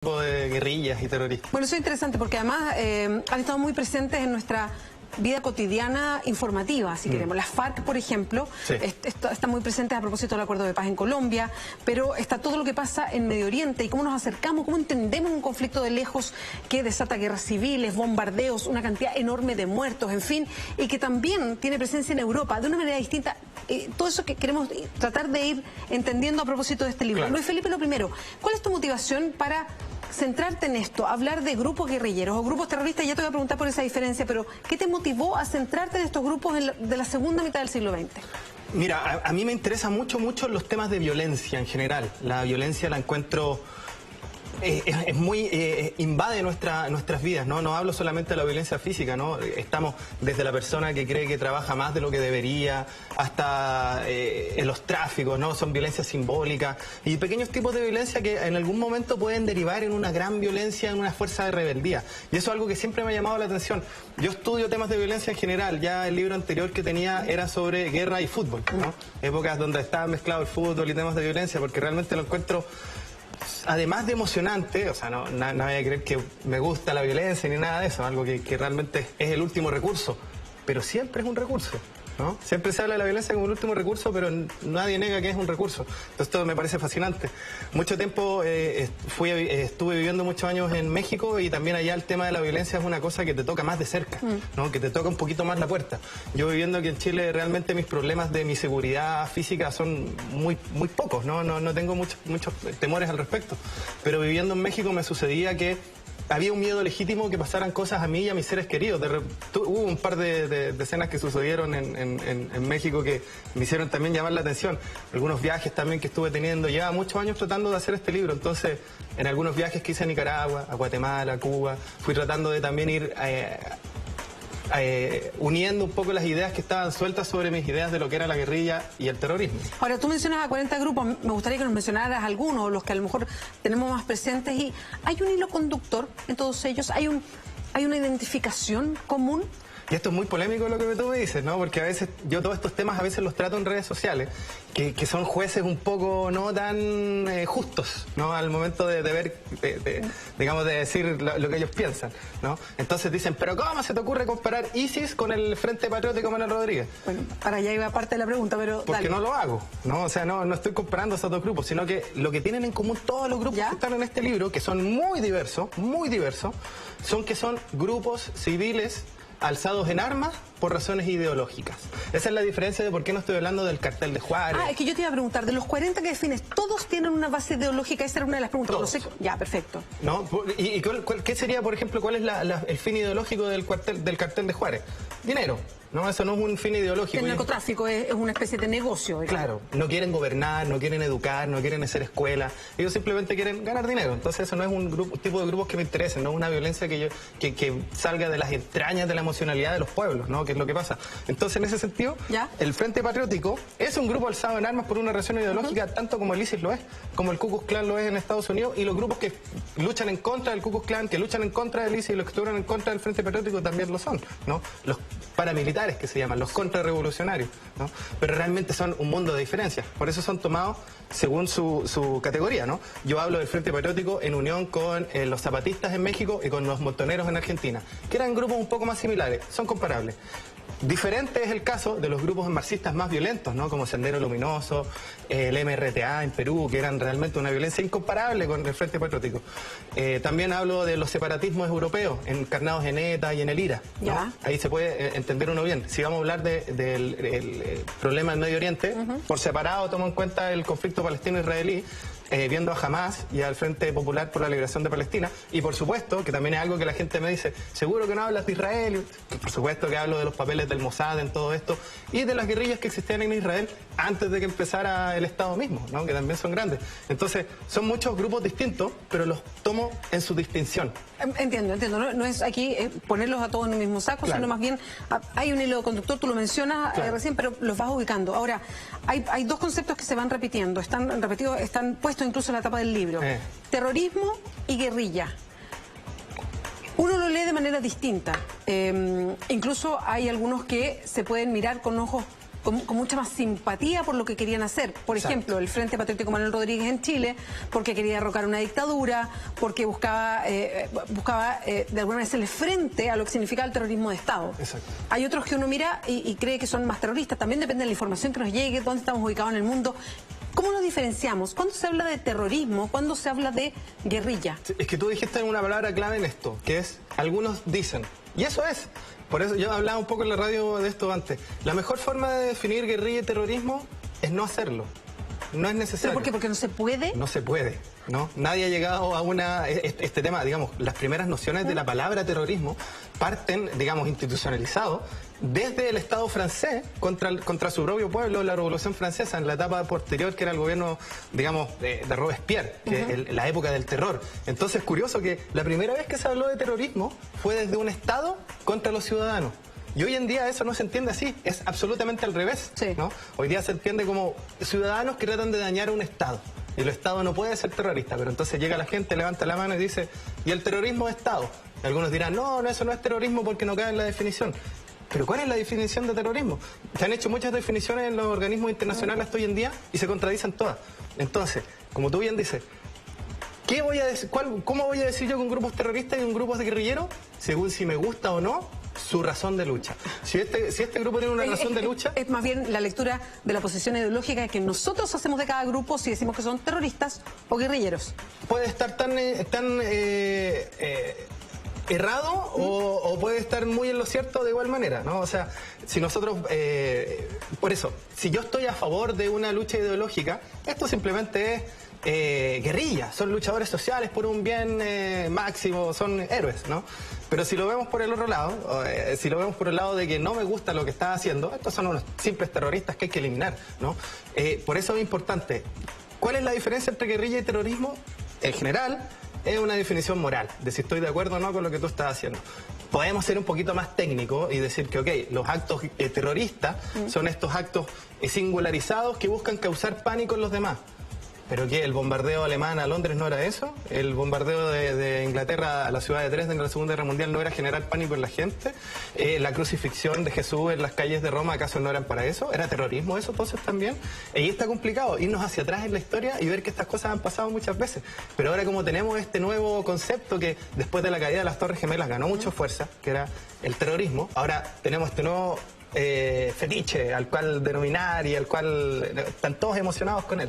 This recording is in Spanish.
de guerrillas y terroristas. Bueno, eso es interesante porque además han estado muy presentes en nuestra vida cotidiana informativa, si queremos. Las FARC, por ejemplo, Sí. están muy presentes a propósito del acuerdo de paz en Colombia, pero está todo lo que pasa en Medio Oriente y cómo nos acercamos, cómo entendemos un conflicto de lejos que desata guerras civiles, bombardeos, una cantidad enorme de muertos, en fin, y que también tiene presencia en Europa de una manera distinta. Todo eso que queremos tratar de ir entendiendo a propósito de este libro. Claro. Luis Felipe, lo primero, ¿cuál es tu motivación para centrarte en esto, hablar de grupos guerrilleros o grupos terroristas? Ya te voy a preguntar por esa diferencia, pero ¿qué te motivó a centrarte en estos grupos de la segunda mitad del siglo XX? Mira, a mí me interesa mucho los temas de violencia en general. La violencia la encuentro... es muy invade nuestras vidas, ¿no? No hablo solamente de la violencia física, ¿no? Estamos desde la persona que cree que trabaja más de lo que debería, hasta en los tráficos, ¿no? Son violencias simbólicas y pequeños tipos de violencia que en algún momento pueden derivar en una gran violencia, en una fuerza de rebeldía. Y eso es algo que siempre me ha llamado la atención. Yo estudio temas de violencia en general. Ya el libro anterior que tenía era sobre guerra y fútbol, ¿no? Épocas donde estaba mezclado el fútbol y temas de violencia, porque realmente lo encuentro... Además de emocionante, o sea, nadie va a creer que me gusta la violencia ni nada de eso, algo que realmente es el último recurso, pero siempre es un recurso, ¿no? Siempre se habla de la violencia como el último recurso, pero nadie nega que es un recurso. Entonces esto me parece fascinante. Mucho tiempo estuve viviendo muchos años en México y también allá el tema de la violencia es una cosa que te toca más de cerca, ¿no? Que te toca un poquito más la puerta. Yo viviendo aquí en Chile realmente mis problemas de mi seguridad física son muy pocos, ¿no? No tengo muchos temores al respecto. Pero viviendo en México me sucedía que había un miedo legítimo que pasaran cosas a mí y a mis seres queridos. Hubo un par de escenas que sucedieron en México que me hicieron también llamar la atención. Algunos viajes también que estuve teniendo. Llevaba muchos años tratando de hacer este libro. Entonces, en algunos viajes que hice a Nicaragua, a Guatemala, a Cuba, fui tratando de también ir... uniendo un poco las ideas que estaban sueltas sobre mis ideas de lo que era la guerrilla y el terrorismo. Ahora, tú mencionas a 40 grupos, me gustaría que nos mencionaras algunos, los que a lo mejor tenemos más presentes, y ¿hay un hilo conductor en todos ellos? ¿Hay una identificación común? Y esto es muy polémico lo que tú me dices, ¿no? Porque a veces, yo todos estos temas a veces los trato en redes sociales, que son jueces un poco no tan justos, ¿no? Al momento de ver, digamos, de decir lo que ellos piensan, ¿no? Entonces dicen, pero ¿cómo se te ocurre comparar ISIS con el Frente Patriótico Manuel Rodríguez? Bueno, para allá iba parte de la pregunta, pero porque dale. no lo hago, ¿no? O sea, no estoy comparando esos dos grupos, sino que lo que tienen en común todos los grupos que están en este libro, que son muy diversos, son que son grupos civiles alzados en armas por razones ideológicas. Esa es la diferencia de por qué no estoy hablando del cartel de Juárez. Es que yo te iba a preguntar, de los 40 que defines, ¿todos tienen una base ideológica? Esa era una de las preguntas. Todos. No sé. Ya, perfecto. ¿No? ¿Y qué sería, por ejemplo, cuál es el fin ideológico del cartel de Juárez? Dinero. No, eso no es un fin ideológico. El narcotráfico es una especie de negocio. Claro, no quieren gobernar, no quieren educar, no quieren hacer escuelas. Ellos simplemente quieren ganar dinero. Entonces eso no es un tipo de grupos que me interesen, no es una violencia que salga de las entrañas de la emocionalidad de los pueblos, ¿no? Que es lo que pasa. Entonces, en ese sentido, el Frente Patriótico es un grupo alzado en armas por una razón ideológica, tanto como el ISIS lo es, como el Ku Klux Klan lo es en Estados Unidos, y los grupos que luchan en contra del Ku Klux Klan, que luchan en contra del ISIS y los que estuvieron en contra del Frente Patriótico también lo son, ¿no? Los paramilitares, que se llaman, los contrarrevolucionarios, ¿no? Pero realmente son un mundo de diferencias, por eso son tomados según su categoría, ¿no? Yo hablo del Frente Patriótico en unión con los zapatistas en México y con los montoneros en Argentina, que eran grupos un poco más similares, son comparables. Diferente es el caso de los grupos marxistas más violentos, ¿no? Como Sendero Luminoso, el MRTA en Perú, que eran realmente una violencia incomparable con el Frente Patriótico. También hablo de los separatismos europeos, encarnados en ETA y en el IRA, ¿no? Ahí se puede entender uno bien. Si vamos a hablar del problema del Medio Oriente, por separado tomo en cuenta el conflicto palestino-israelí, viendo a Hamas y al Frente Popular por la Liberación de Palestina, y por supuesto, que también es algo que la gente me dice, seguro que no hablas de Israel, por supuesto que hablo de los papeles del Mossad en todo esto, y de las guerrillas que existían en Israel antes de que empezara el Estado mismo, ¿no? Que también son grandes. Entonces, son muchos grupos distintos, pero los tomo en su distinción. Entiendo. No es aquí ponerlos a todos en el mismo saco, sino más bien hay un hilo conductor, tú lo mencionas recién, pero los vas ubicando. Ahora, hay dos conceptos que se van repitiendo, están puestos incluso en la tapa del libro. Terrorismo y guerrilla. Uno lo lee de manera distinta. Incluso hay algunos que se pueden mirar con ojos con mucha más simpatía por lo que querían hacer. Por ejemplo, el Frente Patriótico Manuel Rodríguez en Chile, porque quería derrocar una dictadura, porque buscaba de alguna manera hacerle frente a lo que significaba el terrorismo de Estado. Exacto. Hay otros que uno mira y cree que son más terroristas. También depende de la información que nos llegue, dónde estamos ubicados en el mundo. ¿Cómo nos diferenciamos? ¿Cuándo se habla de terrorismo? ¿Cuándo se habla de guerrilla? Es que tú dijiste una palabra clave en esto, que es, algunos dicen, y eso es. Por eso yo hablaba un poco en la radio de esto antes. La mejor forma de definir guerrilla y terrorismo es no hacerlo. No es necesario. ¿Pero por qué? ¿Porque no se puede? No se puede, ¿no? Nadie ha llegado a este tema, digamos, las primeras nociones de la palabra terrorismo parten, digamos, institucionalizado desde el Estado francés contra su propio pueblo, la Revolución Francesa, en la etapa posterior que era el gobierno, digamos, de Robespierre, que la época del terror. Entonces, curioso que la primera vez que se habló de terrorismo fue desde un Estado contra los ciudadanos. Y hoy en día eso no se entiende así, es absolutamente al revés, sí, ¿no? Hoy día se entiende como ciudadanos que tratan de dañar a un Estado. Y el Estado no puede ser terrorista, pero entonces llega la gente, levanta la mano y dice, ¿y el terrorismo es Estado? Y algunos dirán, no, eso no es terrorismo porque no cae en la definición. Pero ¿cuál es la definición de terrorismo? Se han hecho muchas definiciones en los organismos internacionales hasta hoy en día y se contradicen todas. Entonces, como tú bien dices, ¿cómo voy a decir yo que un grupo es terrorista y un grupo es guerrillero? Según si me gusta o no su razón de lucha. Si este grupo tiene una razón de lucha... Es más bien la lectura de la posición ideológica que nosotros hacemos de cada grupo si decimos que son terroristas o guerrilleros. Puede estar tan errado o puede estar muy en lo cierto de igual manera, ¿no? O sea, si nosotros... por eso, si yo estoy a favor de una lucha ideológica, esto simplemente es... guerrilla, son luchadores sociales por un bien máximo, son héroes, ¿no? Pero si lo vemos por el otro lado, si lo vemos por el lado de que no me gusta lo que está haciendo, estos son unos simples terroristas que hay que eliminar, ¿no? Por eso es importante. ¿Cuál es la diferencia entre guerrilla y terrorismo? En general, es una definición moral, de si estoy de acuerdo o no con lo que tú estás haciendo. Podemos ser un poquito más técnicos y decir que, ok, los actos terroristas son estos actos singularizados que buscan causar pánico en los demás. ¿Pero qué? ¿El bombardeo alemán a Londres no era eso? ¿El bombardeo de Inglaterra a la ciudad de Dresden en la Segunda Guerra Mundial no era generar pánico en la gente? ¿La crucifixión de Jesús en las calles de Roma acaso no eran para eso? ¿Era terrorismo eso entonces también? Y está complicado irnos hacia atrás en la historia y ver que estas cosas han pasado muchas veces. Pero ahora como tenemos este nuevo concepto que después de la caída de las Torres Gemelas ganó mucha fuerza, que era el terrorismo, ahora tenemos este nuevo fetiche al cual denominar y al cual están todos emocionados con él.